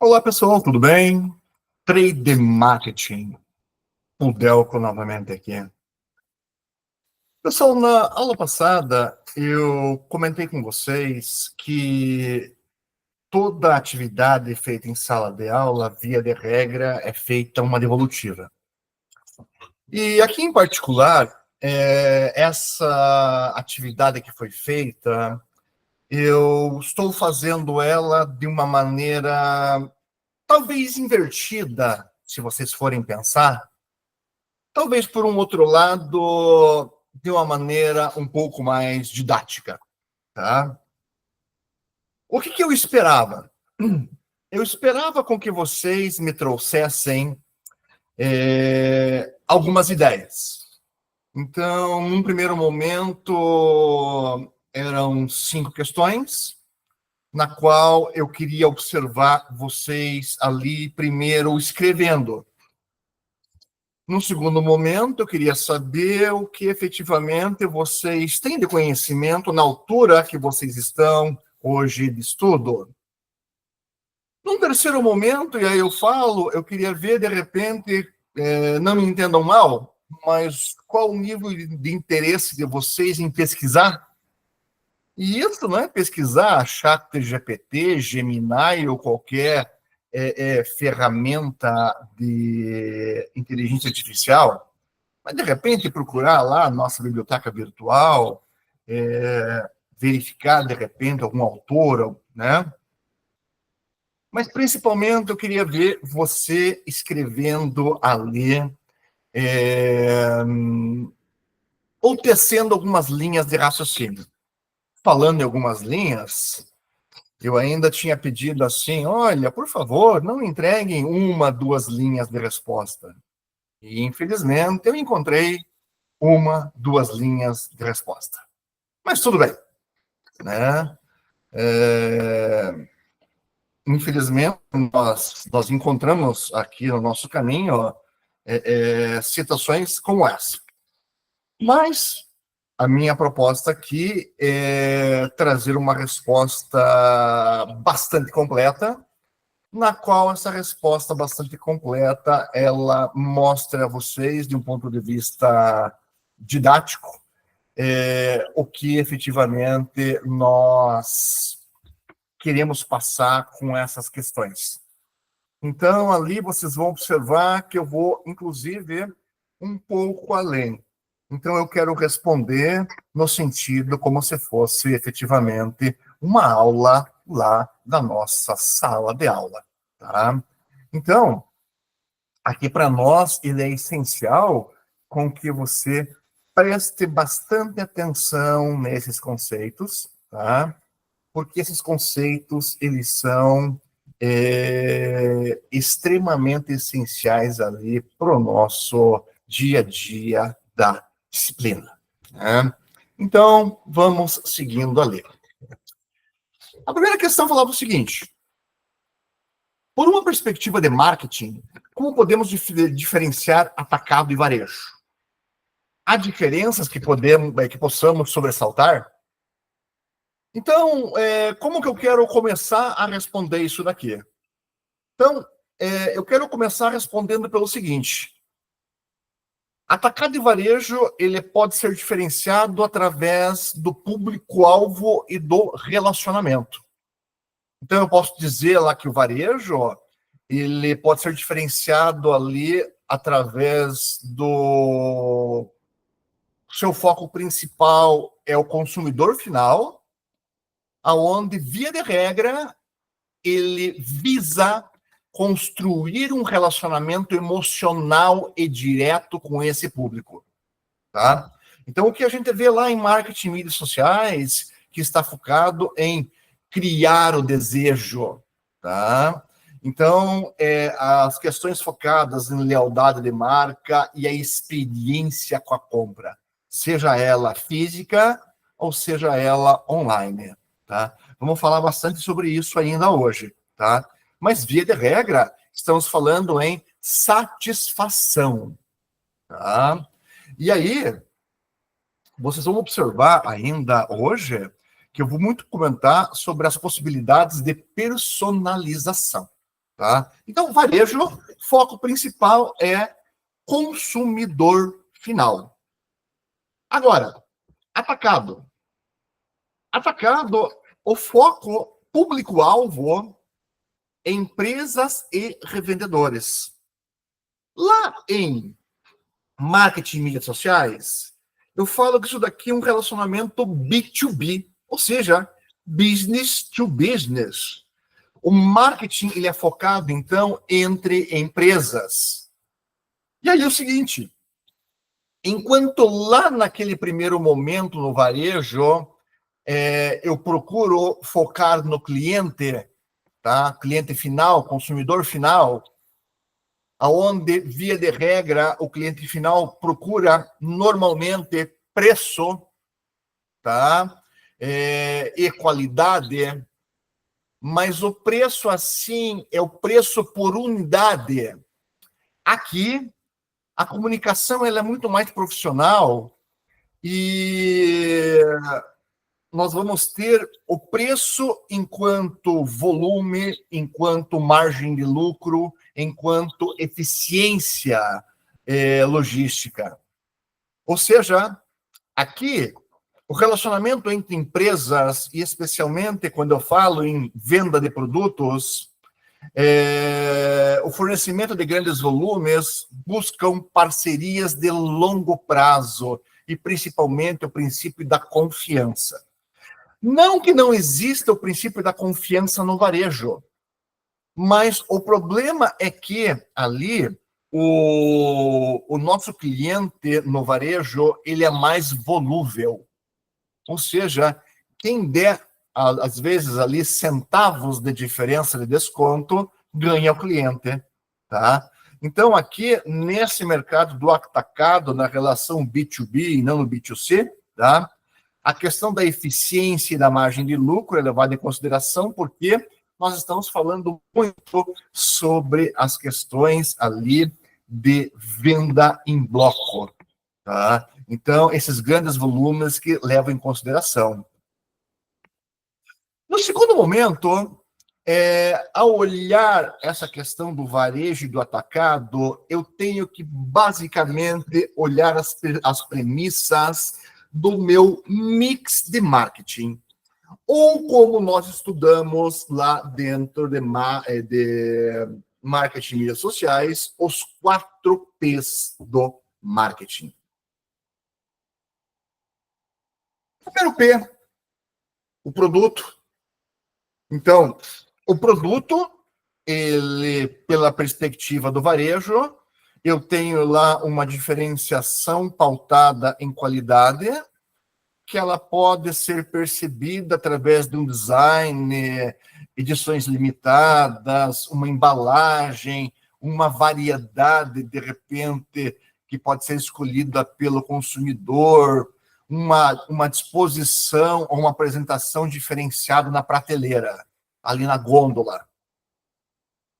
Olá, pessoal, tudo bem? Trade Marketing, o Delco novamente aqui. Pessoal, na aula passada, eu comentei com vocês que toda atividade feita em sala de aula, via de regra, é feita uma devolutiva. E aqui, em particular, essa atividade que foi feita, eu estou fazendo ela de uma maneira talvez invertida, se vocês forem pensar, talvez por um outro lado, de uma maneira um pouco mais didática, tá? O que eu esperava? Eu esperava com que vocês me trouxessem algumas ideias. Então, num primeiro momento, eram 5 questões, na qual eu queria observar vocês ali primeiro escrevendo. Num segundo momento, eu queria saber o que efetivamente vocês têm de conhecimento na altura que vocês estão hoje de estudo. Num terceiro momento, e aí eu queria ver, de repente, não me entendam mal, mas qual o nível de interesse de vocês em pesquisar? E isso não é pesquisar ChatGPT, Gemini ou qualquer ferramenta de inteligência artificial, mas, de repente, procurar lá a nossa biblioteca virtual, verificar, de repente, algum autor, né? Mas, principalmente, eu queria ver você escrevendo ali, ou tecendo algumas linhas de raciocínio. Falando em algumas linhas, eu ainda tinha pedido assim, olha, por favor, não entreguem 1, 2 linhas de resposta. E, infelizmente, eu encontrei 1, 2 linhas de resposta. Mas tudo bem, né? Infelizmente, nós encontramos aqui no nosso caminho citações como essa. Mas a minha proposta aqui é trazer uma resposta bastante completa, na qual essa resposta bastante completa, ela mostra a vocês, de um ponto de vista didático, o que efetivamente nós queremos passar com essas questões. Então, ali vocês vão observar que eu vou, inclusive, um pouco além. Então, eu quero responder no sentido como se fosse efetivamente uma aula lá da nossa sala de aula, tá? Então, aqui para nós, ele é essencial com que você preste bastante atenção nesses conceitos, tá? Porque esses conceitos, eles são extremamente essenciais ali para o nosso dia a dia da disciplina, né? Então, vamos seguindo ali. A primeira questão falava o seguinte: por uma perspectiva de marketing, como podemos diferenciar atacado e varejo? Há diferenças que possamos sobressaltar? Então, como que eu quero começar a responder isso daqui? Então, eu quero começar respondendo pelo seguinte: atacado e varejo, ele pode ser diferenciado através do público-alvo e do relacionamento. Então, eu posso dizer lá que o varejo, ele pode ser diferenciado ali através do seu foco principal é o consumidor final, aonde, via de regra, ele visa construir um relacionamento emocional e direto com esse público, tá? Então, o que a gente vê lá em marketing e mídias sociais, que está focado em criar o desejo, tá? Então, as questões focadas em lealdade de marca e a experiência com a compra, seja ela física ou seja ela online, tá? Vamos falar bastante sobre isso ainda hoje, tá? Mas, via de regra, estamos falando em satisfação, tá? E aí, vocês vão observar ainda hoje que eu vou muito comentar sobre as possibilidades de personalização, tá? Então, varejo, foco principal é consumidor final. Agora, atacado. Atacado, o foco público-alvo é empresas e revendedores. Lá em marketing e mídias sociais, eu falo que isso daqui é um relacionamento B2B, ou seja, business to business. O marketing ele é focado, então, entre empresas. E aí é o seguinte, enquanto lá naquele primeiro momento no varejo, eu procuro focar no cliente, tá? Cliente final, consumidor final, aonde, via de regra, o cliente final procura normalmente preço, tá? E qualidade, mas o preço assim é o preço por unidade. Aqui, a comunicação ela é muito mais profissional e nós vamos ter o preço enquanto volume, enquanto margem de lucro, enquanto eficiência logística. Ou seja, aqui, o relacionamento entre empresas, e especialmente quando eu falo em venda de produtos, o fornecimento de grandes volumes buscam parcerias de longo prazo e principalmente o princípio da confiança. Não que não exista o princípio da confiança no varejo, mas o problema é que ali o nosso cliente no varejo ele é mais volúvel. Ou seja, quem der, às vezes, ali centavos de diferença de desconto, ganha o cliente. Tá? Então, aqui, nesse mercado do atacado, na relação B2B e não no B2C, tá? A questão da eficiência e da margem de lucro é levada em consideração, porque nós estamos falando muito sobre as questões ali de venda em bloco. Tá? Então, esses grandes volumes que levam em consideração. No segundo momento, ao olhar essa questão do varejo e do atacado, eu tenho que basicamente olhar as premissas do meu mix de marketing. Ou como nós estudamos lá dentro de marketing e mídias sociais, os 4 P's do marketing. Primeiro P, o produto. Então, o produto, ele, pela perspectiva do varejo, eu tenho lá uma diferenciação pautada em qualidade, que ela pode ser percebida através de um design, edições limitadas, uma embalagem, uma variedade, de repente, que pode ser escolhida pelo consumidor, uma disposição ou uma apresentação diferenciada na prateleira, ali na gôndola.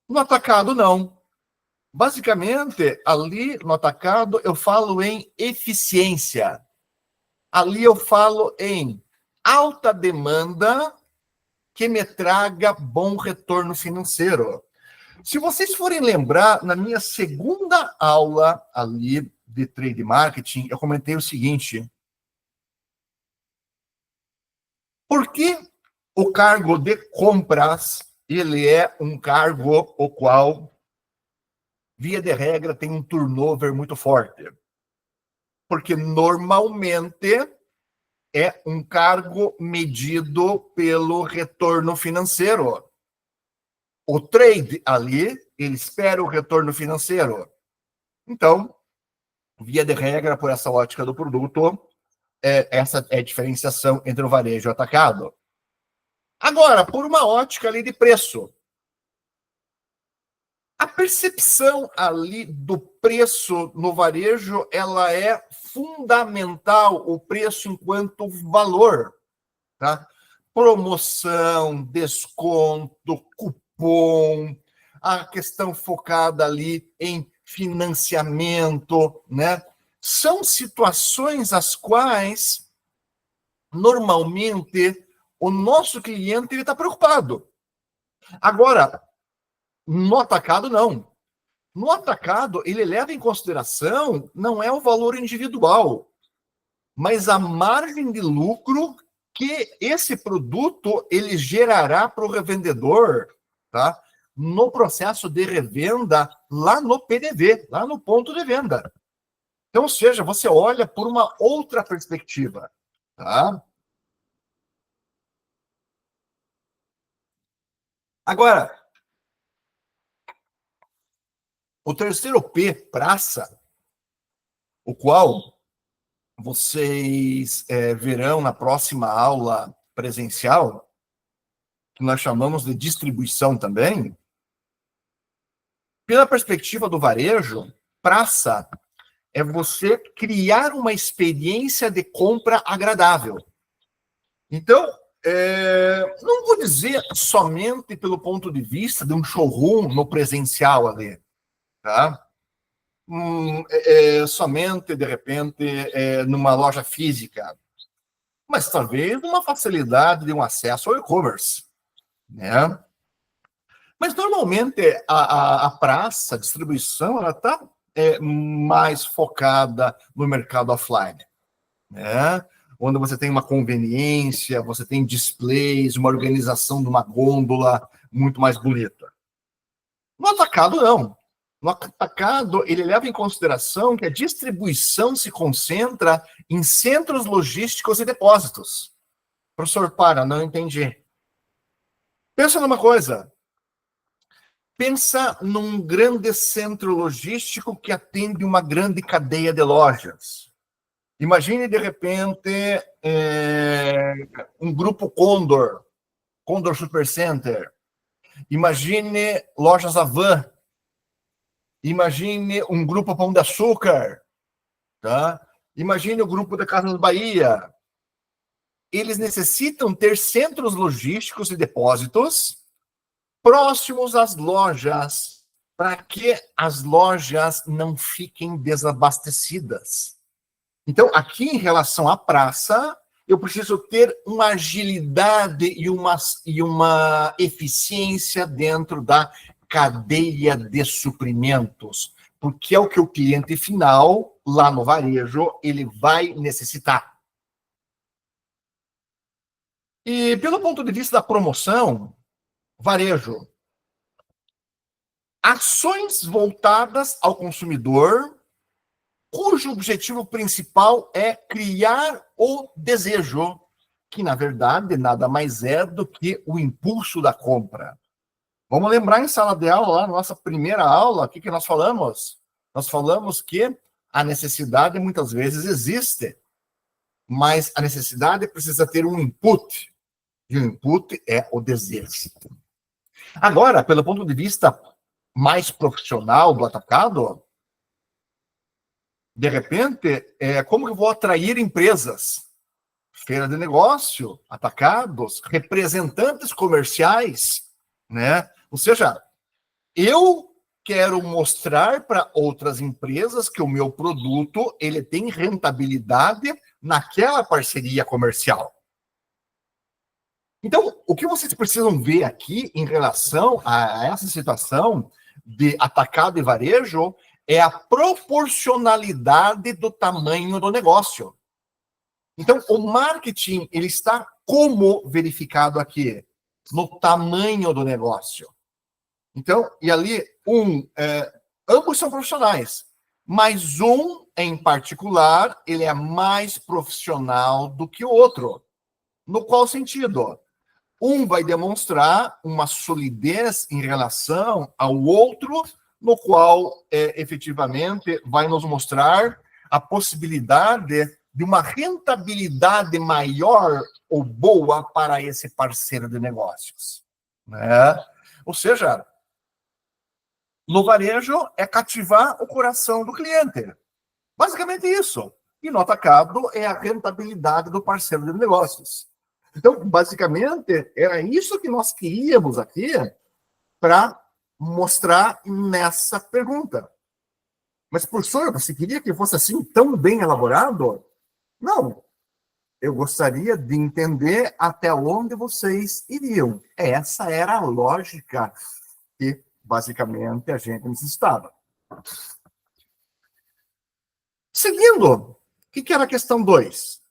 No atacado, não. Basicamente, ali no atacado, eu falo em eficiência. Ali eu falo em alta demanda que me traga bom retorno financeiro. Se vocês forem lembrar, na minha segunda aula ali de trade marketing, eu comentei o seguinte: por que o cargo de compras, ele é um cargo o qual, via de regra, tem um turnover muito forte? Porque normalmente é um cargo medido pelo retorno financeiro. O trade ali, ele espera o retorno financeiro. Então, via de regra, por essa ótica do produto, essa é a diferenciação entre o varejo e o atacado. Agora, por uma ótica ali de preço. A percepção ali do preço no varejo, ela é fundamental, o preço enquanto valor, tá? Promoção, desconto, cupom, a questão focada ali em financiamento, né? São situações as quais, normalmente, o nosso cliente está preocupado. Agora, No atacado, não. No atacado, ele leva em consideração não é o valor individual, mas a margem de lucro que esse produto ele gerará para o revendedor, tá? No processo de revenda lá no PDV, lá no ponto de venda. Então, ou seja, você olha por uma outra perspectiva, tá? Agora, o terceiro P, praça, o qual vocês verão na próxima aula presencial, que nós chamamos de distribuição também, pela perspectiva do varejo, praça é você criar uma experiência de compra agradável. Então, não vou dizer somente pelo ponto de vista de um showroom no presencial ali, tá? Somente, de repente, numa loja física, mas talvez uma facilidade de um acesso ao e-commerce, né? Mas, normalmente, a praça, a distribuição, ela está mais focada no mercado offline, né? Onde você tem uma conveniência, você tem displays, uma organização de uma gôndola muito mais bonita. No atacado, não. No atacado, ele leva em consideração que a distribuição se concentra em centros logísticos e depósitos. Professor, não entendi. Pensa numa coisa. Pensa num grande centro logístico que atende uma grande cadeia de lojas. Imagine, de repente, um grupo Condor, Condor Supercenter. Imagine lojas Avan. Imagine um grupo Pão de Açúcar. Tá? Imagine o grupo da Casas Bahia. Eles necessitam ter centros logísticos e depósitos próximos às lojas, para que as lojas não fiquem desabastecidas. Então, aqui em relação à praça, eu preciso ter uma agilidade e uma eficiência dentro da cadeia de suprimentos, porque é o que o cliente final, lá no varejo, ele vai necessitar. E pelo ponto de vista da promoção, varejo, ações voltadas ao consumidor, cujo objetivo principal é criar o desejo, que, na verdade, nada mais é do que o impulso da compra. Vamos lembrar em sala de aula, lá na nossa primeira aula, o que nós falamos? Nós falamos que a necessidade muitas vezes existe, mas a necessidade precisa ter um input, e o input é o desejo. Agora, pelo ponto de vista mais profissional do atacado, de repente, como que eu vou atrair empresas? Feira de negócio, atacados, representantes comerciais, né? Ou seja, eu quero mostrar para outras empresas que o meu produto ele tem rentabilidade naquela parceria comercial. Então, o que vocês precisam ver aqui em relação a essa situação de atacado e varejo é a proporcionalidade do tamanho do negócio. Então, o marketing, ele está como verificado aqui? No tamanho do negócio. Então, e ali, ambos são profissionais, mas um, em particular, ele é mais profissional do que o outro. No qual sentido? Um vai demonstrar uma solidez em relação ao outro, no qual, efetivamente, vai nos mostrar a possibilidade de uma rentabilidade maior ou boa para esse parceiro de negócios, né? Ou seja, no varejo é cativar o coração do cliente. Basicamente isso. E no atacado é a rentabilidade do parceiro de negócios. Então, basicamente, era isso que nós queríamos aqui para mostrar nessa pergunta. Mas, professor, você queria que fosse assim tão bem elaborado? Não. Eu gostaria de entender até onde vocês iriam. Essa era a lógica que basicamente a gente necessitava. Seguindo, o que era a questão 2?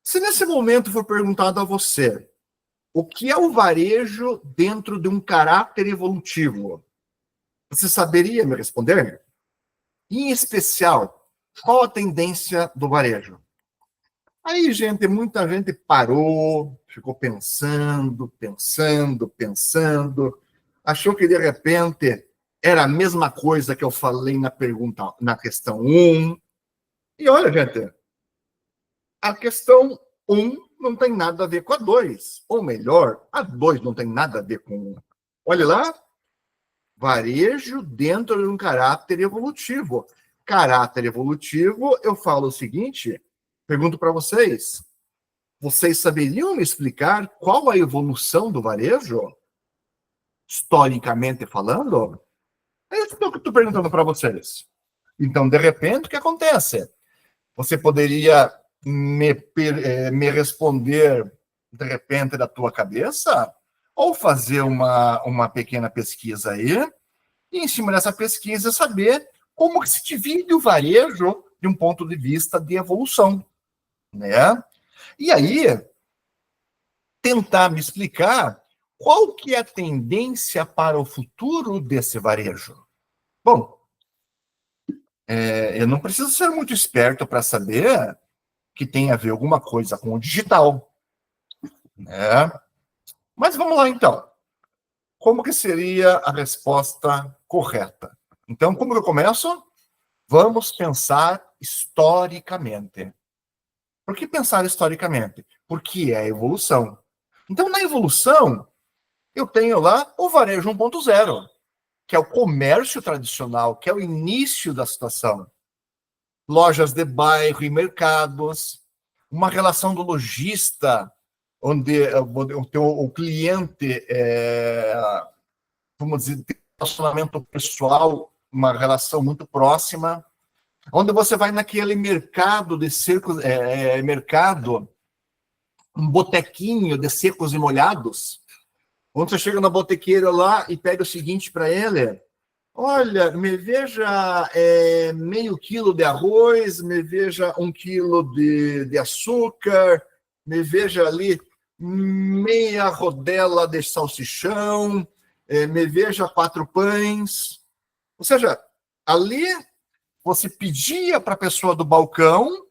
Se nesse momento for perguntado a você o que é o varejo dentro de um caráter evolutivo, você saberia me responder? Em especial, qual a tendência do varejo? Aí, gente, muita gente parou, ficou pensando, achou que de repente era a mesma coisa que eu falei na pergunta, na questão 1. E olha, gente, a questão 1 não tem nada a ver com a 2. Ou melhor, a 2 não tem nada a ver com 1. Olha lá, varejo dentro de um caráter evolutivo. Caráter evolutivo, eu falo o seguinte, pergunto para vocês, vocês saberiam me explicar qual a evolução do varejo? Historicamente falando? É isso que eu estou perguntando para vocês. Então, de repente, o que acontece? Você poderia me responder, de repente, da tua cabeça? Ou fazer uma pequena pesquisa aí, e em cima dessa pesquisa saber como que se divide o varejo de um ponto de vista de evolução, né? E aí, tentar me explicar qual que é a tendência para o futuro desse varejo. Bom, eu não preciso ser muito esperto para saber que tem a ver alguma coisa com o digital, né? Mas vamos lá, então. Como que seria a resposta correta? Então, como que eu começo? Vamos pensar historicamente. Por que pensar historicamente? Porque é a evolução. Então, na evolução, eu tenho lá o varejo 1.0, que é o comércio tradicional, que é o início da situação. Lojas de bairro e mercados, uma relação do lojista, onde o cliente, vamos dizer, tem um relacionamento pessoal, uma relação muito próxima, onde você vai naquele mercado de secos, um botequinho de secos e molhados, onde você chega na botequeira lá e pega o seguinte para ele: olha, me veja meio quilo de arroz, me veja 1 quilo de açúcar, me veja ali meia rodela de salsichão, me veja 4 pães. Ou seja, ali você pedia para a pessoa do balcão,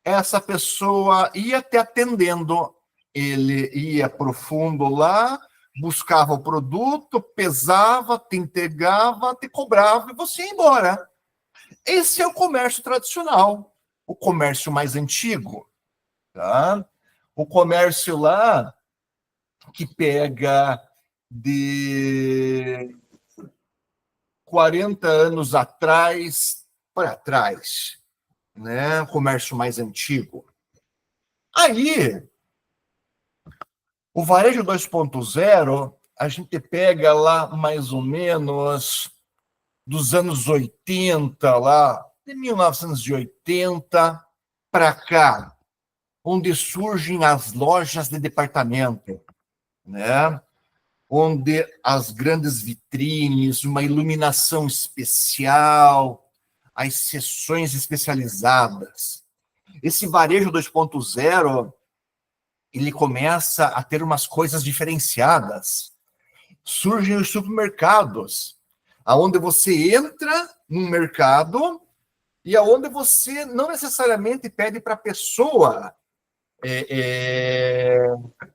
essa pessoa ia te atendendo. Ele ia profundo lá, buscava o produto, pesava, te entregava, te cobrava e você ia embora. Esse é o comércio tradicional, o comércio mais antigo, tá? O comércio lá que pega de 40 anos atrás para trás, né? O comércio mais antigo. Aí, o varejo 2.0, a gente pega lá mais ou menos dos anos 80, lá, de 1980 para cá, onde surgem as lojas de departamento, né? Onde as grandes vitrines, uma iluminação especial, as seções especializadas. Esse varejo 2.0, ele começa a ter umas coisas diferenciadas. Surgem os supermercados, aonde você entra num mercado e aonde você não necessariamente pede para a pessoa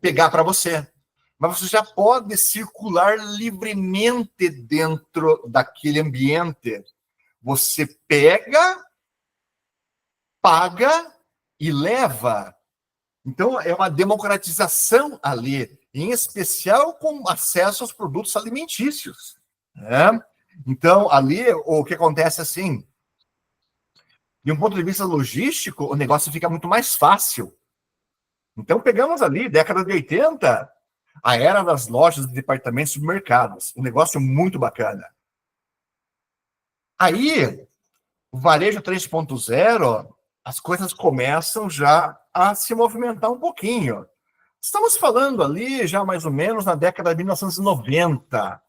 pegar para você, mas você já pode circular livremente dentro daquele ambiente. Você pega, paga e leva. Então, é uma democratização ali, em especial com acesso aos produtos alimentícios, né? Então, ali, o que acontece assim, de um ponto de vista logístico, o negócio fica muito mais fácil. Então, pegamos ali, década de 80, a era das lojas de departamentos e supermercados. Um negócio muito bacana. Aí, o varejo 3.0, as coisas começam já a se movimentar um pouquinho. Estamos falando ali já mais ou menos na década de 1990.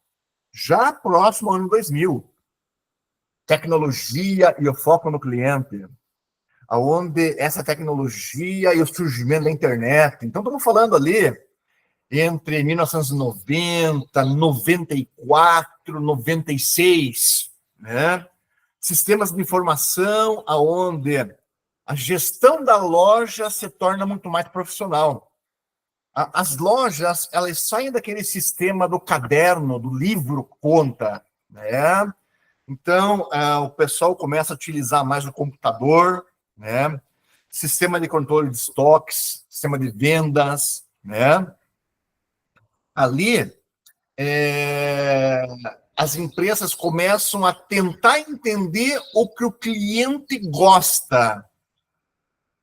já próximo ao ano 2000. Tecnologia e o foco no cliente, aonde essa tecnologia e o surgimento da internet. Então, estamos falando ali entre 1990, 94, 96, né? Sistemas de informação aonde a gestão da loja se torna muito mais profissional. As lojas, elas saem daquele sistema do caderno, do livro conta, né? Então, o pessoal começa a utilizar mais o computador, né? Sistema de controle de estoques, sistema de vendas, né? Ali, as empresas começam a tentar entender o que o cliente gosta.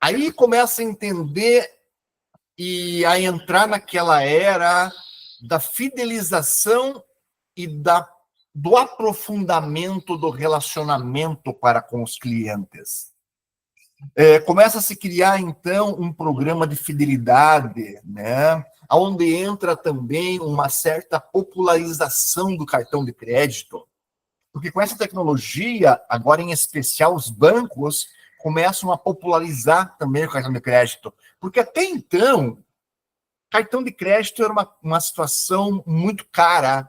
Aí começa a entender e a entrar naquela era da fidelização e do aprofundamento do relacionamento para com os clientes. Começa a se criar, então, um programa de fidelidade, né? Onde entra também uma certa popularização do cartão de crédito. Porque com essa tecnologia, agora em especial os bancos, começam a popularizar também o cartão de crédito. Porque até então, cartão de crédito era uma situação muito cara.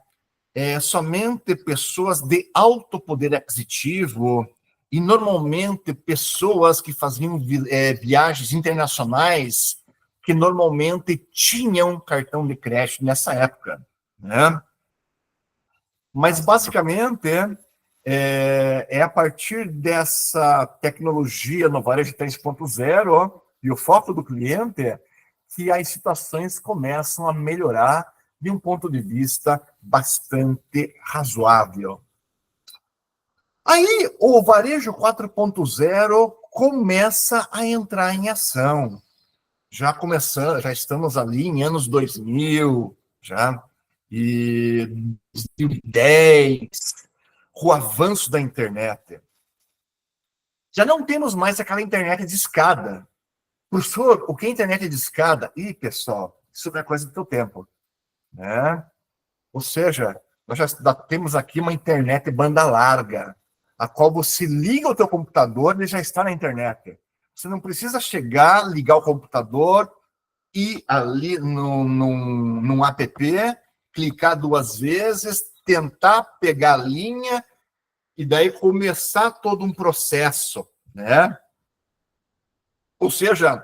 Somente pessoas de alto poder aquisitivo e normalmente pessoas que faziam viagens internacionais que normalmente tinham cartão de crédito nessa época, né? Mas basicamente é a partir dessa tecnologia no varejo 3.0 e o foco do cliente que as situações começam a melhorar de um ponto de vista bastante razoável. Aí o varejo 4.0 começa a entrar em ação. Já estamos ali em anos 2000, já, e 2010, com o avanço da internet. Já não temos mais aquela internet de escada. Professor, o que é internet de escada? Ih, pessoal, isso não é coisa do teu tempo, né? Ou seja, nós já temos aqui uma internet banda larga, a qual você liga o teu computador e ele já está na internet. Você não precisa chegar, ligar o computador, ir ali num app, clicar 2 vezes, tentar pegar a linha e daí começar todo um processo, né? Ou seja,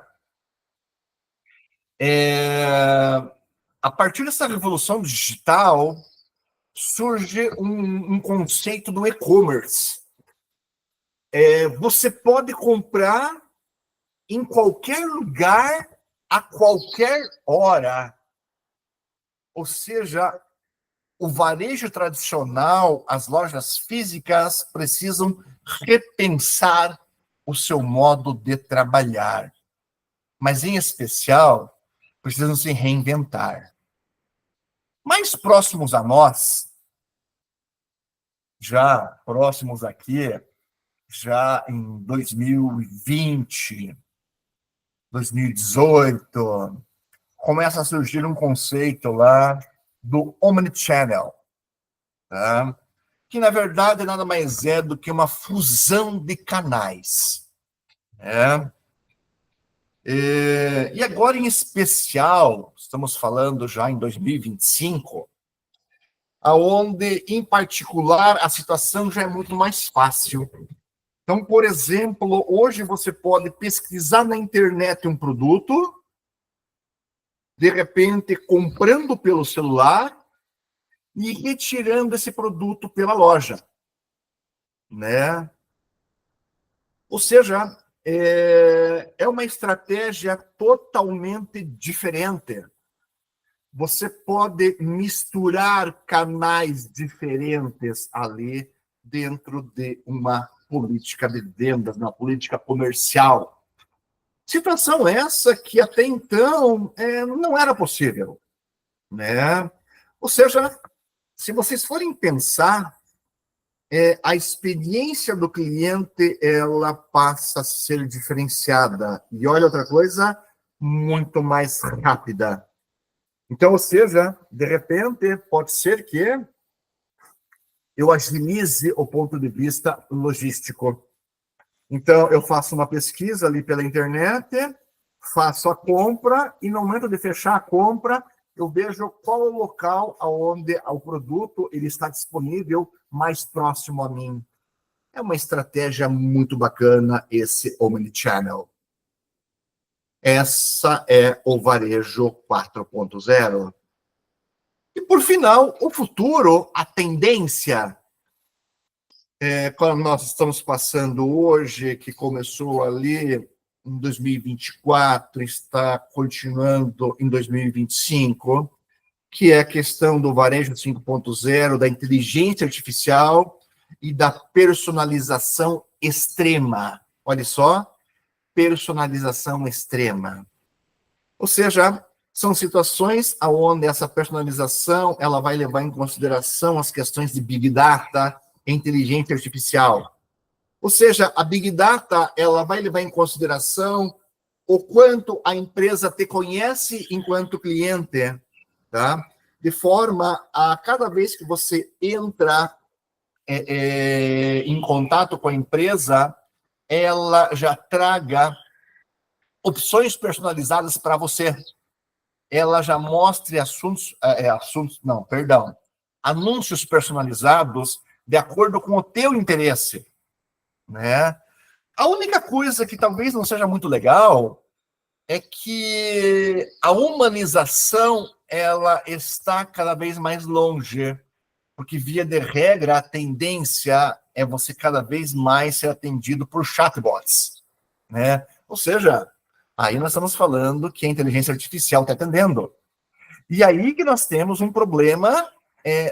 a partir dessa revolução digital, surge um conceito do e-commerce. Você pode comprar em qualquer lugar, a qualquer hora. Ou seja, o varejo tradicional, as lojas físicas precisam repensar o seu modo de trabalhar. Mas, em especial, precisam se reinventar. Mais próximos a nós, já próximos aqui, já em 2020, 2018, começa a surgir um conceito lá do Omnichannel, tá? Que, na verdade, nada mais é do que uma fusão de canais, né? E agora, em especial, estamos falando já em 2025, aonde, em particular, a situação já é muito mais fácil. Então, por exemplo, hoje você pode pesquisar na internet um produto, de repente comprando pelo celular e retirando esse produto pela loja, né? Ou seja, é uma estratégia totalmente diferente. Você pode misturar canais diferentes ali dentro de uma política de vendas, uma política comercial. Situação essa que até então não era possível, né? Ou seja, se vocês forem pensar, a experiência do cliente ela passa a ser diferenciada. E olha outra coisa, muito mais rápida. Então, ou seja, de repente, pode ser que eu agilize o ponto de vista logístico. Então, eu faço uma pesquisa ali pela internet, faço a compra, e no momento de fechar a compra, eu vejo qual o local onde o produto ele está disponível mais próximo a mim. É uma estratégia muito bacana esse Omnichannel. Essa é o varejo 4.0. E, por final, o futuro, a tendência, quando nós estamos passando hoje, que começou ali em 2024, está continuando em 2025, que é a questão do varejo 5.0, da inteligência artificial e da personalização extrema. Olha só, personalização extrema. Ou seja, são situações onde essa personalização ela vai levar em consideração as questões de Big Data e inteligência artificial. Ou seja, a Big Data ela vai levar em consideração o quanto a empresa te conhece enquanto cliente, tá? De forma a cada vez que você entra em contato com a empresa, ela já traga opções personalizadas para você. Ela já mostre anúncios personalizados de acordo com o teu interesse, né? A única coisa que talvez não seja muito legal é que a humanização ela está cada vez mais longe, porque via de regra a tendência é você cada vez mais ser atendido por chatbots, né? Ou seja, aí nós estamos falando que a inteligência artificial está atendendo. E aí que nós temos um problema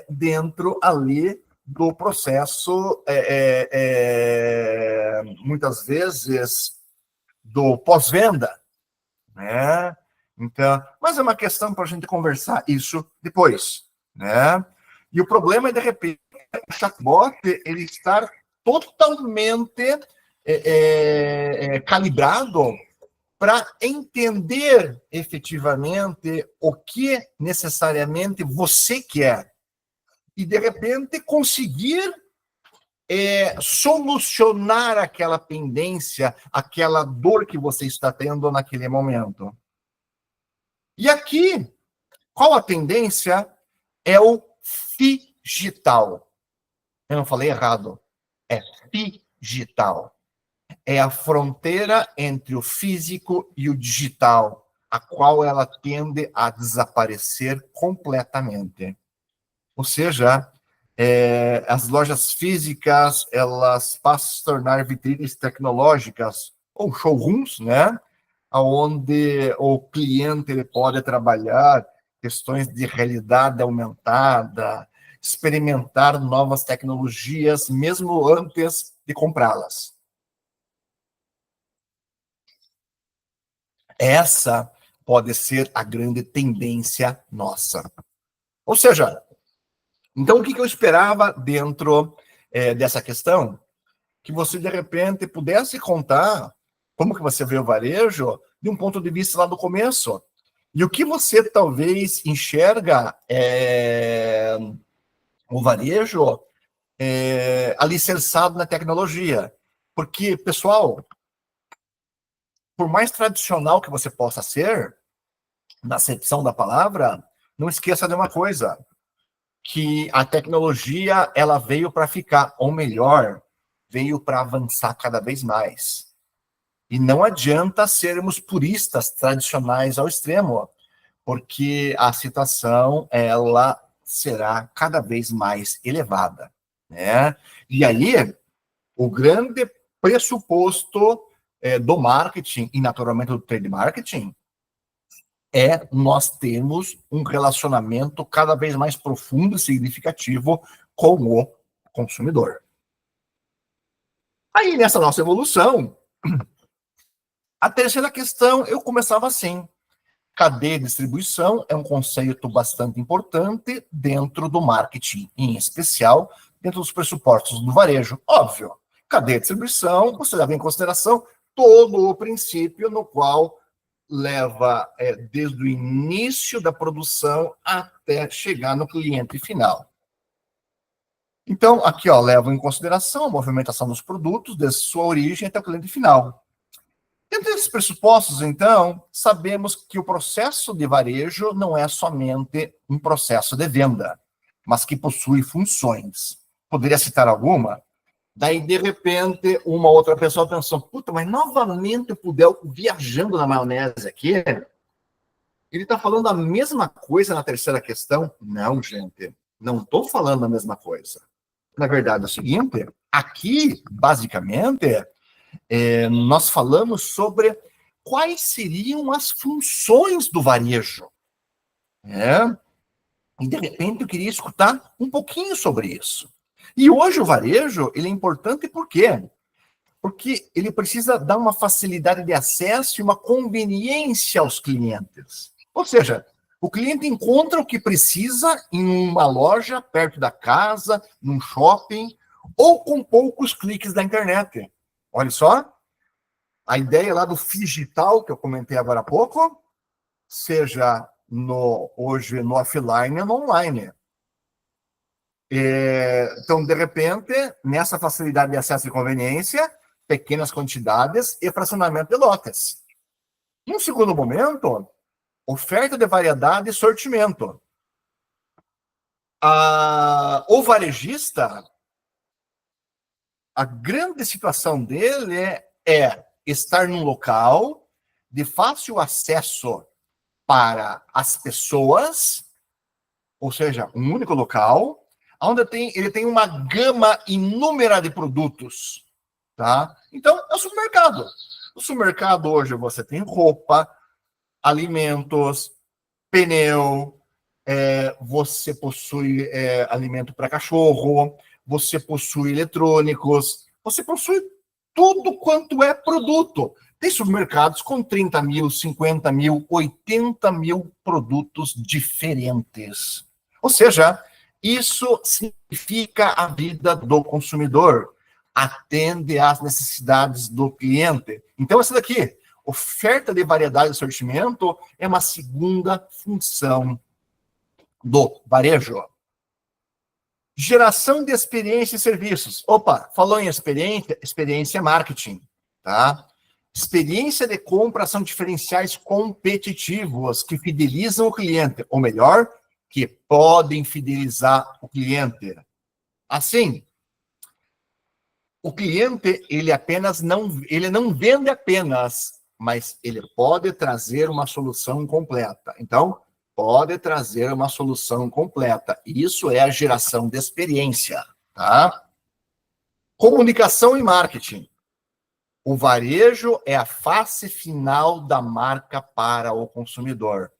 dentro ali do processo, muitas vezes, do pós-venda, né? Então, mas é uma questão para a gente conversar isso depois, né? E o problema é, de repente, o chatbot ele estar totalmente calibrado para entender efetivamente o que necessariamente você quer e, de repente, conseguir solucionar aquela pendência, aquela dor que você está tendo naquele momento. E aqui, qual a tendência? É o digital. Eu não falei errado. É digital. É a fronteira entre o físico e o digital, a qual ela tende a desaparecer completamente. Ou seja, as lojas físicas elas passam a se tornar vitrines tecnológicas ou showrooms, né? Onde o cliente ele pode trabalhar questões de realidade aumentada, experimentar novas tecnologias mesmo antes de comprá-las. Essa pode ser a grande tendência nossa. Ou seja, então o que eu esperava dentro dessa questão? Que você, de repente, pudesse contar como que você vê o varejo de um ponto de vista lá do começo. E o que você talvez enxerga o varejo alicerçado na tecnologia. Porque, pessoal, por mais tradicional que você possa ser, na acepção da palavra, não esqueça de uma coisa, que a tecnologia ela veio para ficar, ou melhor, veio para avançar cada vez mais. E não adianta sermos puristas tradicionais ao extremo, porque a situação ela será cada vez mais elevada, né? E aí, o grande pressuposto do marketing e naturalmente do trade marketing nós termos um relacionamento cada vez mais profundo e significativo com o consumidor. Aí, nessa nossa evolução, a terceira questão, eu começava assim. Cadeia de distribuição é um conceito bastante importante dentro do marketing, em especial dentro dos pressupostos do varejo. Óbvio, cadeia de distribuição, você leva em consideração todo o princípio no qual leva desde o início da produção até chegar no cliente final. Então, aqui, ó, levam em consideração a movimentação dos produtos, desde sua origem até o cliente final. Dentro desses pressupostos, então, sabemos que o processo de varejo não é somente um processo de venda, mas que possui funções. Poderia citar alguma? Daí, de repente, uma outra pessoa pensou, puta, mas novamente o Pudel viajando na maionese aqui, ele está falando a mesma coisa na terceira questão? Não, gente, não estou falando a mesma coisa. Na verdade, é o seguinte, aqui, basicamente, nós falamos sobre quais seriam as funções do varejo. Né? E, de repente, eu queria escutar um pouquinho sobre isso. E hoje o varejo, ele é importante por quê? Porque ele precisa dar uma facilidade de acesso e uma conveniência aos clientes. Ou seja, o cliente encontra o que precisa em uma loja perto da casa, num shopping, ou com poucos cliques da internet. Olha só, a ideia lá do digital que eu comentei agora há pouco, seja hoje no offline e no online. Então, de repente, nessa facilidade de acesso e conveniência, pequenas quantidades e fracionamento de lotes. Num segundo momento, oferta de variedade e sortimento. O varejista, a grande situação dele é estar num local de fácil acesso para as pessoas, ou seja, um único local, onde ele tem uma gama inúmera de produtos. Tá? Então, é o supermercado. No supermercado hoje você tem roupa, alimentos, pneu, você possui alimento para cachorro, você possui eletrônicos, você possui tudo quanto é produto. Tem supermercados com 30 mil, 50 mil, 80 mil produtos diferentes. Ou seja, isso significa a vida do consumidor, atende às necessidades do cliente. Então, essa daqui, oferta de variedade e sortimento, é uma segunda função do varejo. Geração de experiência e serviços. Opa, falou em experiência é marketing, tá? Experiência de compra são diferenciais competitivos que fidelizam o cliente, ou melhor, que podem fidelizar o cliente. Assim, o cliente, ele não vende apenas, mas ele pode trazer uma solução completa. Então, pode trazer uma solução completa. Isso é a geração de experiência, tá? Comunicação e marketing. O varejo é a face final da marca para o consumidor.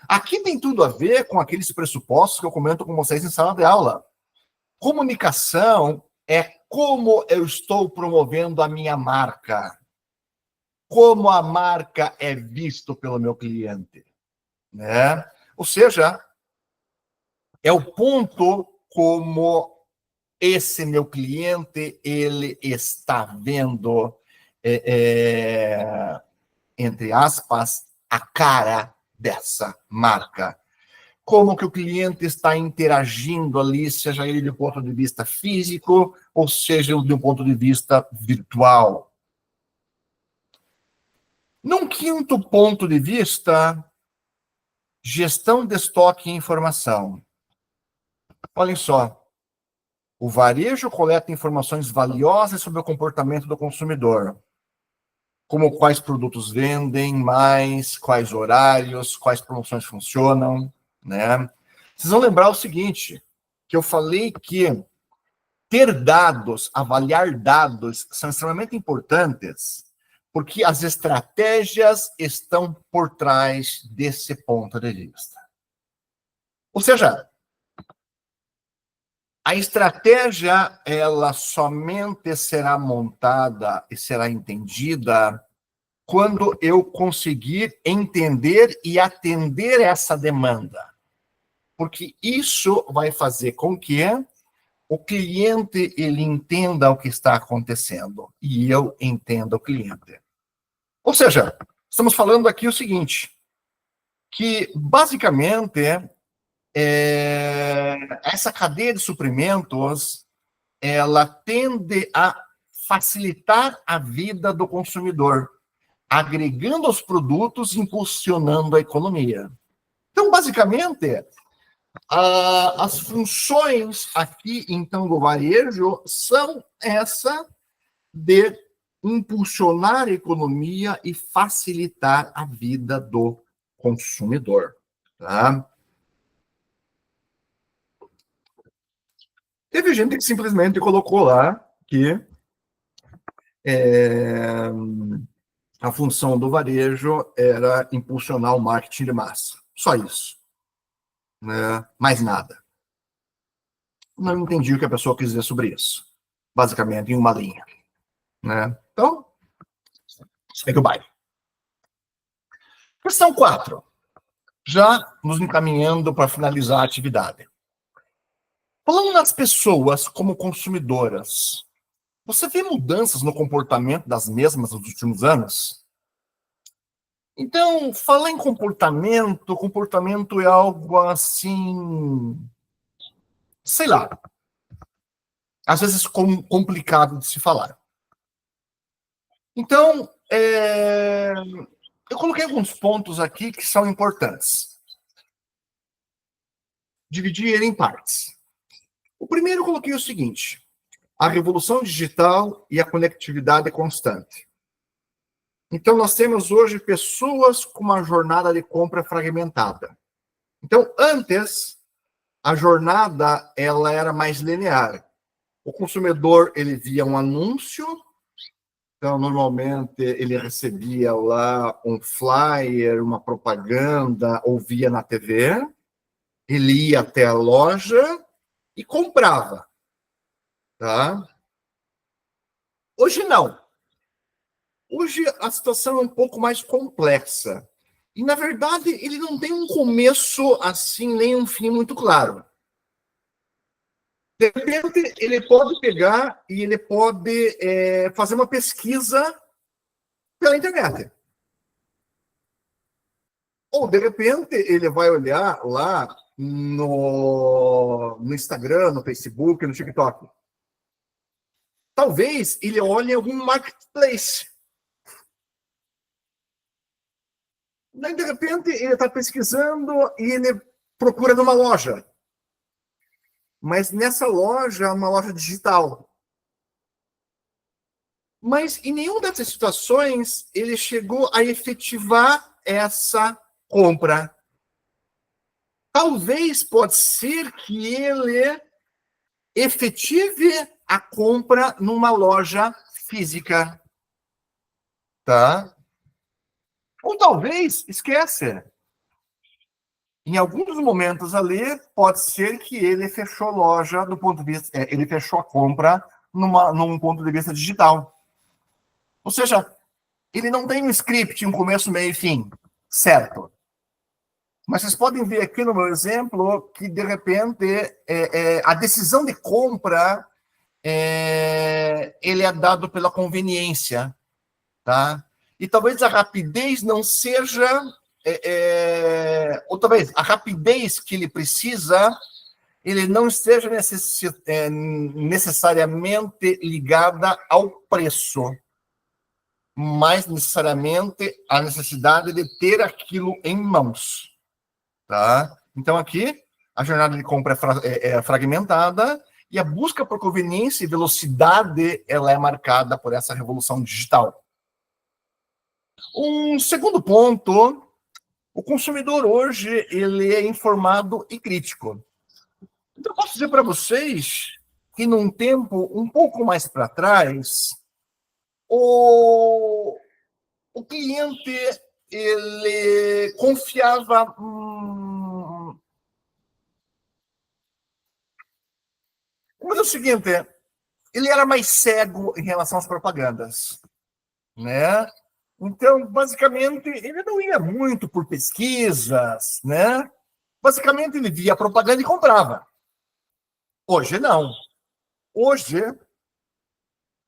Aqui tem tudo a ver com aqueles pressupostos que eu comento com vocês em sala de aula. Comunicação é como eu estou promovendo a minha marca. Como a marca é visto pelo meu cliente. Né? Ou seja, é o ponto como esse meu cliente, ele está vendo, entre aspas, a cara dessa marca. Como que o cliente está interagindo ali, seja ele do ponto de vista físico, ou seja, do ponto de vista virtual. Num quinto ponto de vista, gestão de estoque e informação. Olhem só, o varejo coleta informações valiosas sobre o comportamento do consumidor, como quais produtos vendem mais, quais horários, quais promoções funcionam, né? Vocês vão lembrar o seguinte, que eu falei que ter dados, avaliar dados, são extremamente importantes, porque as estratégias estão por trás desse ponto de vista. Ou seja, a estratégia, ela somente será montada e será entendida quando eu conseguir entender e atender essa demanda. Porque isso vai fazer com que o cliente ele entenda o que está acontecendo e eu entenda o cliente. Ou seja, estamos falando aqui o seguinte, que basicamente essa cadeia de suprimentos, ela tende a facilitar a vida do consumidor, agregando aos produtos, impulsionando a economia. Então, basicamente, as funções aqui, então, do varejo são essa de impulsionar a economia e facilitar a vida do consumidor. Tá? Teve gente que simplesmente colocou lá que a função do varejo era impulsionar o marketing de massa. Só isso. Né? Mais nada. Não entendi o que a pessoa quis dizer sobre isso. Basicamente, em uma linha. Né? Então, segue o baile. Questão 4. Já nos encaminhando para finalizar a atividade. Falando nas pessoas como consumidoras, você vê mudanças no comportamento das mesmas nos últimos anos? Então, falar em comportamento é algo assim, sei lá, às vezes complicado de se falar. Então, eu coloquei alguns pontos aqui que são importantes. Dividi ele em partes. O primeiro eu coloquei o seguinte: a revolução digital e a conectividade constante. Então, nós temos hoje pessoas com uma jornada de compra fragmentada. Então, antes, a jornada ela era mais linear. O consumidor ele via um anúncio, então, normalmente, ele recebia lá um flyer, uma propaganda, ou via na TV, ele ia até a loja e comprava. Tá? Hoje não. Hoje a situação é um pouco mais complexa. E, na verdade, ele não tem um começo assim, nem um fim muito claro. De repente, ele pode pegar e ele pode fazer uma pesquisa pela internet. Ou, de repente, ele vai olhar lá no Instagram, no Facebook, no TikTok. Talvez ele olhe em algum marketplace. Daí, de repente, ele está pesquisando e ele procura numa loja. Mas nessa loja é uma loja digital. Mas em nenhuma dessas situações ele chegou a efetivar essa compra. Talvez pode ser que ele efetive a compra numa loja física. Tá? Ou talvez esquece. Em alguns momentos ali, pode ser que ele fechou loja do ponto de vista, ele fechou a compra num ponto de vista digital. Ou seja, ele não tem um script, um começo, meio e fim, certo? Mas vocês podem ver aqui no meu exemplo que, de repente, a decisão de compra ele é dado pela conveniência, tá? E talvez a rapidez não seja... ou talvez a rapidez que ele precisa, ele não esteja necessariamente ligada ao preço, mas necessariamente a necessidade de ter aquilo em mãos. Tá? Então, aqui, a jornada de compra é fragmentada e a busca por conveniência e velocidade ela é marcada por essa revolução digital. Um segundo ponto, o consumidor hoje ele é informado e crítico. Então, eu posso dizer para vocês que num tempo um pouco mais para trás, o cliente ele confiava mas é o seguinte, ele era mais cego em relação às propagandas, né? Então, basicamente, ele não ia muito por pesquisas, né? Basicamente, ele via a propaganda e comprava. Hoje, não. Hoje,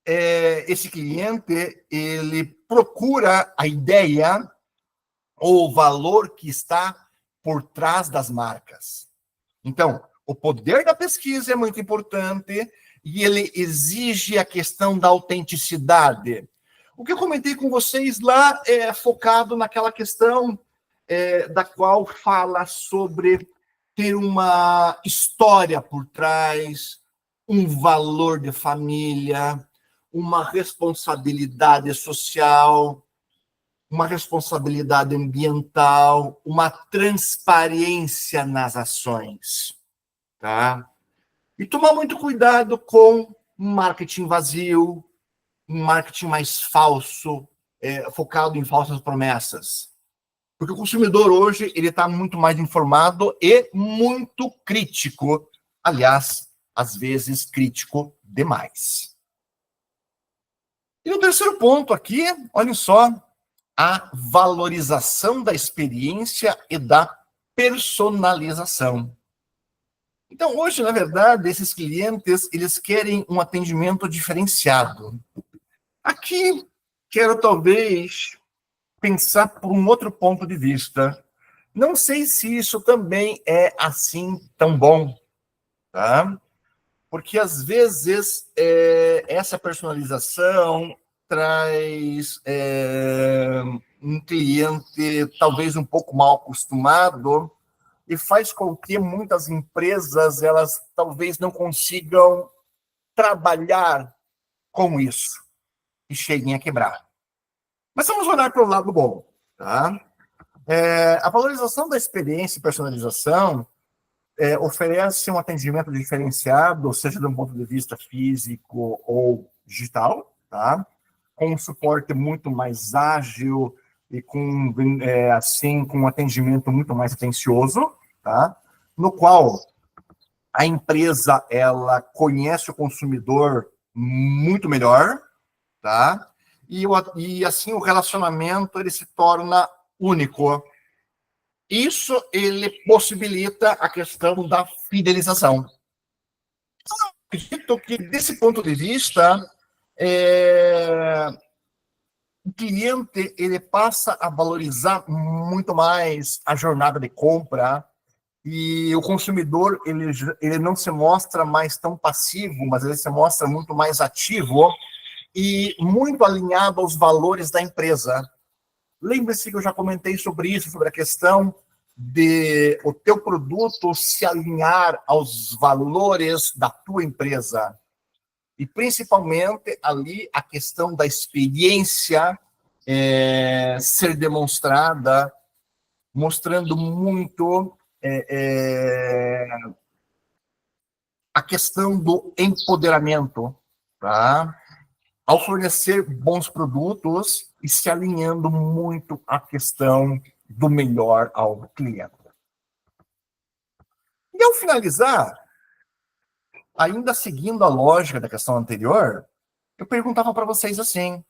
esse cliente, ele procura a ideia ou o valor que está por trás das marcas. Então, o poder da pesquisa é muito importante e ele exige a questão da autenticidade. O que eu comentei com vocês lá é focado naquela questão da qual fala sobre ter uma história por trás, um valor de família, uma responsabilidade social, uma responsabilidade ambiental, uma transparência nas ações, tá? E tomar muito cuidado com marketing vazio, um marketing mais falso, focado em falsas promessas. Porque o consumidor hoje ele está muito mais informado e muito crítico. Aliás, às vezes crítico demais. E o terceiro ponto aqui, olha só, a valorização da experiência e da personalização. Então, hoje, na verdade, esses clientes, eles querem um atendimento diferenciado. Aqui, quero talvez pensar por um outro ponto de vista. Não sei se isso também é assim tão bom, tá? Porque, às vezes, essa personalização traz um cliente talvez um pouco mal acostumado e faz com que muitas empresas elas talvez não consigam trabalhar com isso e cheguem a quebrar. Mas vamos olhar para o lado bom, tá? A valorização da experiência e personalização oferece um atendimento diferenciado, seja de um ponto de vista físico ou digital, tá? Com um suporte muito mais ágil e com um atendimento muito mais atencioso, tá? No qual a empresa ela conhece o consumidor muito melhor, tá? E assim o relacionamento ele se torna único. Isso ele possibilita a questão da fidelização. Eu acredito que desse ponto de vista o cliente ele passa a valorizar muito mais a jornada de compra e o consumidor ele não se mostra mais tão passivo, mas ele se mostra muito mais ativo e muito alinhado aos valores da empresa. Lembre-se que eu já comentei sobre isso, sobre a questão de o teu produto se alinhar aos valores da tua empresa. E, principalmente, ali, a questão da experiência ser demonstrada, mostrando muito a questão do empoderamento, tá? Ao fornecer bons produtos e se alinhando muito à questão do melhor ao cliente. E ao finalizar, ainda seguindo a lógica da questão anterior, eu perguntava para vocês assim,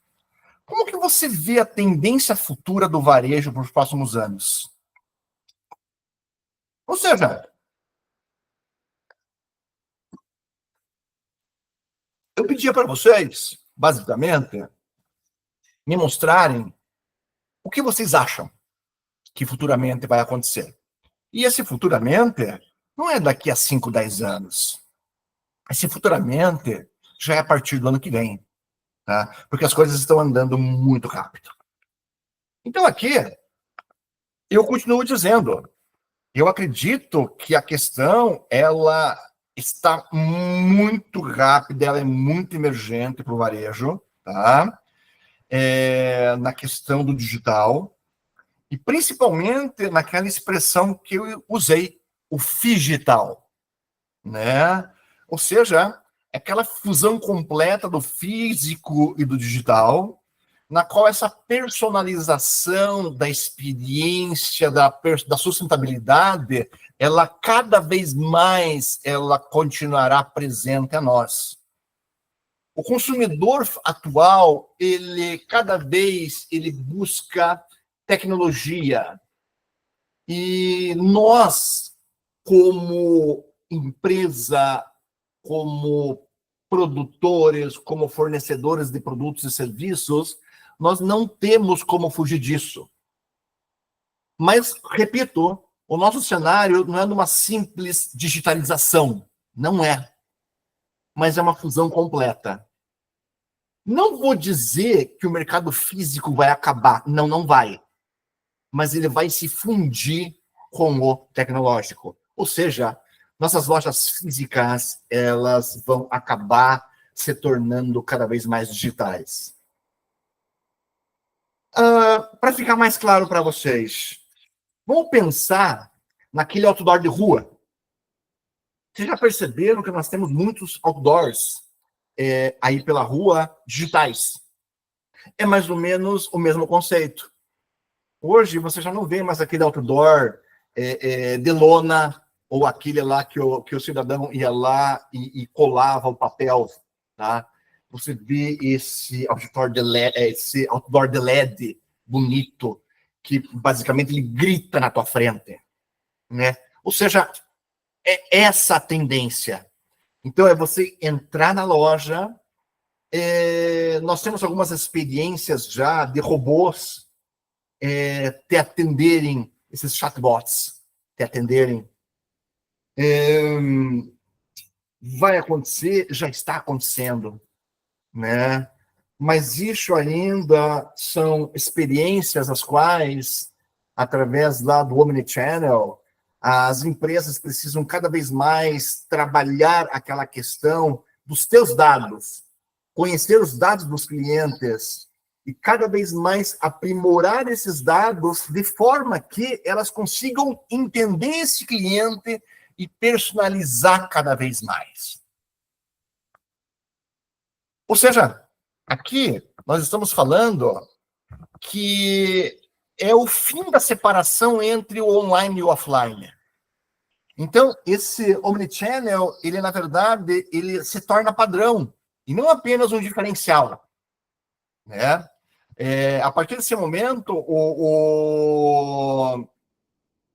como que você vê a tendência futura do varejo para os próximos anos? Ou seja, eu pedia para vocês, basicamente, me mostrarem o que vocês acham que futuramente vai acontecer. E esse futuramente não é daqui a 5, 10 anos. Esse futuramente já é a partir do ano que vem, tá? Porque as coisas estão andando muito rápido. Então aqui, eu continuo dizendo, eu acredito que a questão, ela está muito rápida, ela é muito emergente para o varejo, tá? Na questão do digital, e principalmente naquela expressão que eu usei, o figital, né? Ou seja, aquela fusão completa do físico e do digital, na qual essa personalização da experiência, da sustentabilidade, ela cada vez mais ela continuará presente a nós. O consumidor atual, ele cada vez ele busca tecnologia. E nós, como empresa, como produtores, como fornecedores de produtos e serviços, nós não temos como fugir disso. Mas, repito, O nosso cenário não é numa simples digitalização, não é, mas é uma fusão completa. Não vou dizer que o mercado físico vai acabar, não, não vai, mas ele vai se fundir com o tecnológico. Ou seja, nossas lojas físicas, elas vão acabar se tornando cada vez mais digitais. Para ficar mais claro para vocês, vamos pensar naquele outdoor de rua. Vocês já perceberam que nós temos muitos outdoors aí pela rua digitais? É mais ou menos o mesmo conceito. Hoje você já não vê mais aquele outdoor de lona, ou aquele lá que o cidadão ia lá e colava o papel, tá? Você vê esse outdoor de LED bonito, que basicamente ele grita na tua frente, né? Ou seja, é essa a tendência. Então, é você entrar na loja. Nós temos algumas experiências já de robôs te atenderem, esses chatbots te atenderem. Vai acontecer, já está acontecendo, né? Mas isso ainda são experiências as quais, através lá do Omnichannel, as empresas precisam cada vez mais trabalhar aquela questão dos teus dados, conhecer os dados dos clientes e cada vez mais aprimorar esses dados de forma que elas consigam entender esse cliente e personalizar cada vez mais. Ou seja, aqui nós estamos falando que é o fim da separação entre o online e o offline. Então, esse Omnichannel, ele, na verdade, ele se torna padrão, e não apenas um diferencial, né? A partir desse momento,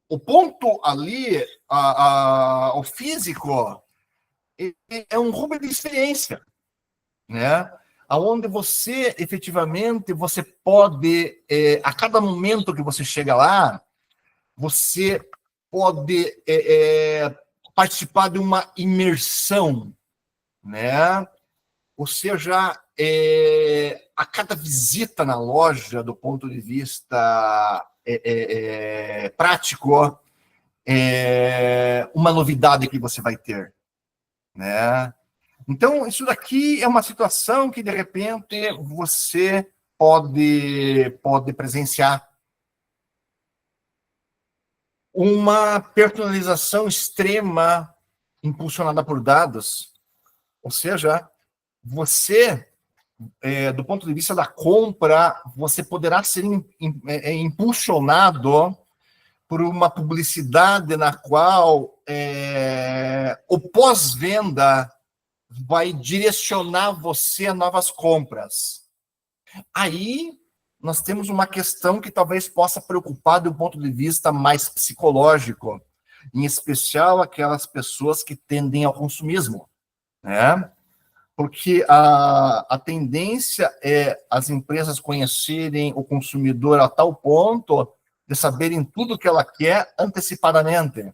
o ponto ali, o físico, é um rumo de experiência, né? Onde você, efetivamente, você pode, a cada momento que você chega lá, você pode participar de uma imersão, né? Ou seja, a cada visita na loja, do ponto de vista prático, uma novidade que você vai ter, né? Então, isso daqui é uma situação que, de repente, você pode presenciar. Uma personalização extrema impulsionada por dados. Ou seja, você, do ponto de vista da compra, você poderá ser impulsionado por uma publicidade na qual o pós-venda vai direcionar você a novas compras. Aí nós temos uma questão que talvez possa preocupar do ponto de vista mais psicológico, em especial aquelas pessoas que tendem ao consumismo, né? Porque a tendência é as empresas conhecerem o consumidor a tal ponto de saberem tudo o que ela quer antecipadamente.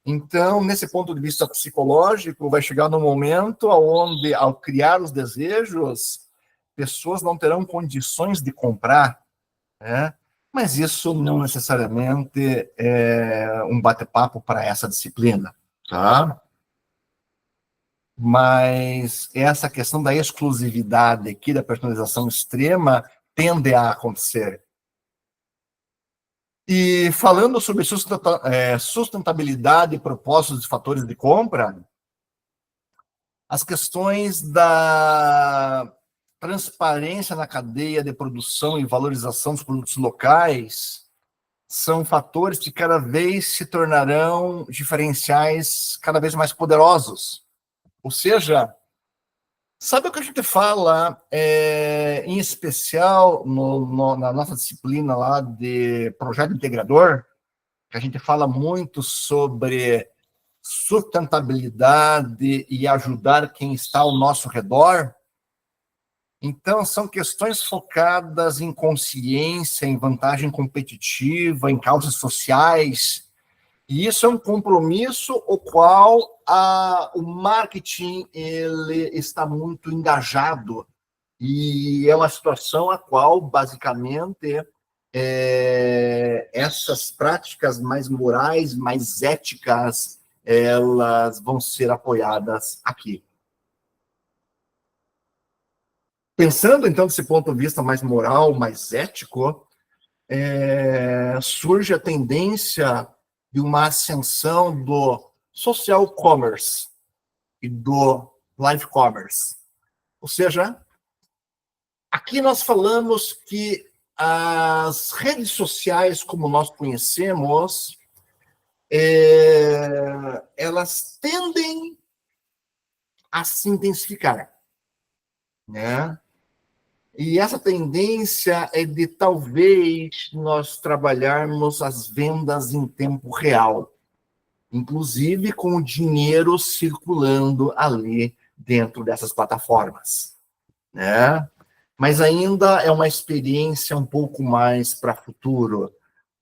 Então, nesse ponto de vista psicológico, vai chegar no momento onde, ao criar os desejos, pessoas não terão condições de comprar, né? Mas isso não necessariamente é um bate-papo para essa disciplina, tá? Mas essa questão da exclusividade aqui, da personalização extrema, tende a acontecer. E falando sobre sustentabilidade e propósitos de fatores de compra, as questões da transparência na cadeia de produção e valorização dos produtos locais são fatores que cada vez se tornarão diferenciais cada vez mais poderosos. Ou seja, sabe o que a gente fala, em especial na nossa disciplina lá de projeto integrador, que a gente fala muito sobre sustentabilidade e ajudar quem está ao nosso redor? Então, são questões focadas em consciência, em vantagem competitiva, em causas sociais, E isso é um compromisso o qual o marketing ele está muito engajado, e é uma situação a qual, basicamente, essas práticas mais morais, mais éticas, elas vão ser apoiadas aqui. Pensando, então, desse ponto de vista mais moral, mais ético, surge a tendência de uma ascensão do social commerce e do live commerce. Ou seja, aqui nós falamos que as redes sociais, como nós conhecemos, elas tendem a se intensificar, né? E essa tendência é de talvez nós trabalharmos as vendas em tempo real, inclusive com o dinheiro circulando ali dentro dessas plataformas, né? Mas ainda é uma experiência um pouco mais para futuro,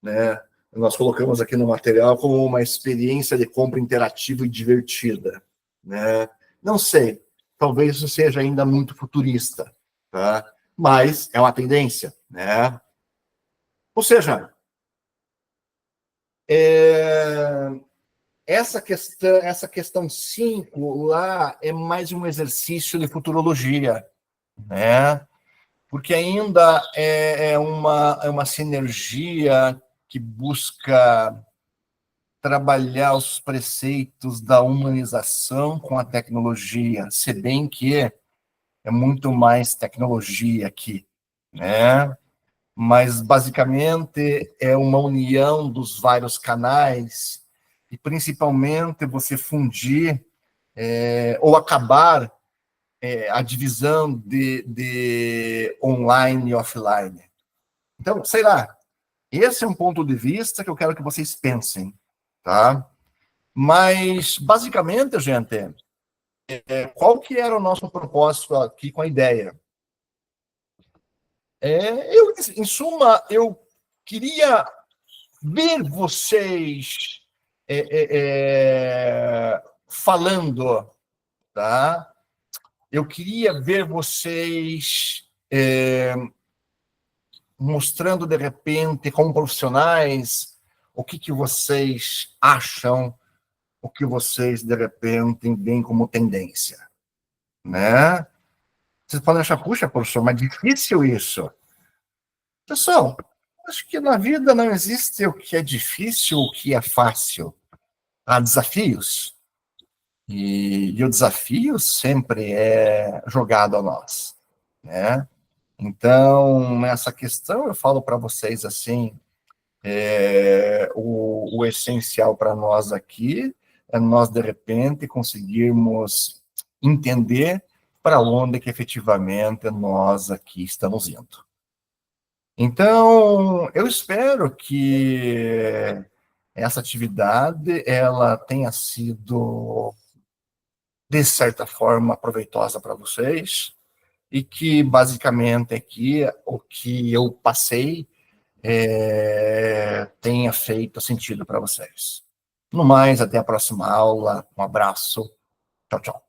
né? Nós colocamos aqui no material como uma experiência de compra interativa e divertida, né? Não sei, talvez isso seja ainda muito futurista, tá? Mas é uma tendência, né? Ou seja, essa questão 5 lá é mais um exercício de futurologia, né? Porque ainda é uma sinergia que busca trabalhar os preceitos da humanização com a tecnologia, se bem que é muito mais tecnologia aqui, né? Mas, basicamente, é uma união dos vários canais e, principalmente, você fundir ou acabar a divisão de online e offline. Então, sei lá, esse é um ponto de vista que eu quero que vocês pensem, tá? Mas, basicamente, gente, qual que era o nosso propósito aqui com a ideia? Em suma, eu queria ver vocês falando, tá? Eu queria ver vocês mostrando, de repente, como profissionais, o que vocês acham, o que vocês, de repente, veem como tendência, né? Vocês podem achar, puxa, professor, mas difícil isso. Pessoal, acho que na vida não existe o que é difícil, o que é fácil. Há desafios. E o desafio sempre é jogado a nós, né? Então, nessa questão, eu falo para vocês assim, o essencial para nós aqui é nós, de repente, conseguirmos entender para onde que efetivamente nós aqui estamos indo. Então, eu espero que essa atividade ela tenha sido, de certa forma, proveitosa para vocês e que, basicamente, aqui, o que eu passei tenha feito sentido para vocês. No mais, até a próxima aula. Um abraço. Tchau, tchau.